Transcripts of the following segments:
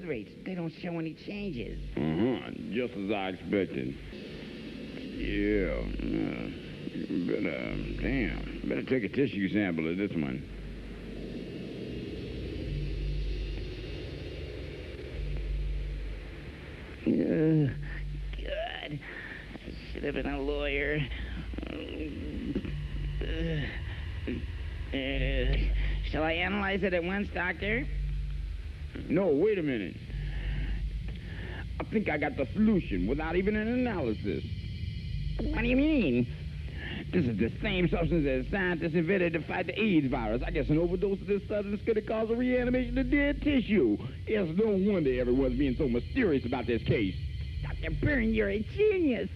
rates. They don't show any changes. Just as I expected. Yeah. Better take a tissue sample of this one. God. I should have been a lawyer. Shall I analyze it at once, Doctor? No, wait a minute. I think I got the solution without even an analysis. What do you mean? This is the same substance that scientists invented to fight the AIDS virus. I guess an overdose of this substance could have caused a reanimation of dead tissue. It's no wonder everyone's being so mysterious about this case. Dr. Byrne, you're a genius.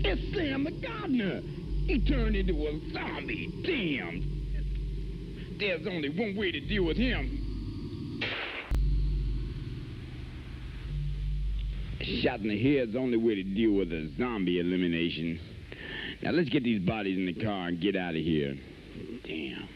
It's Sam the gardener. He turned into a zombie. Damn. There's only one way to deal with him. Shot in the head's the only way to deal with a zombie elimination. Now let's get these bodies in the car and get out of here. Damn.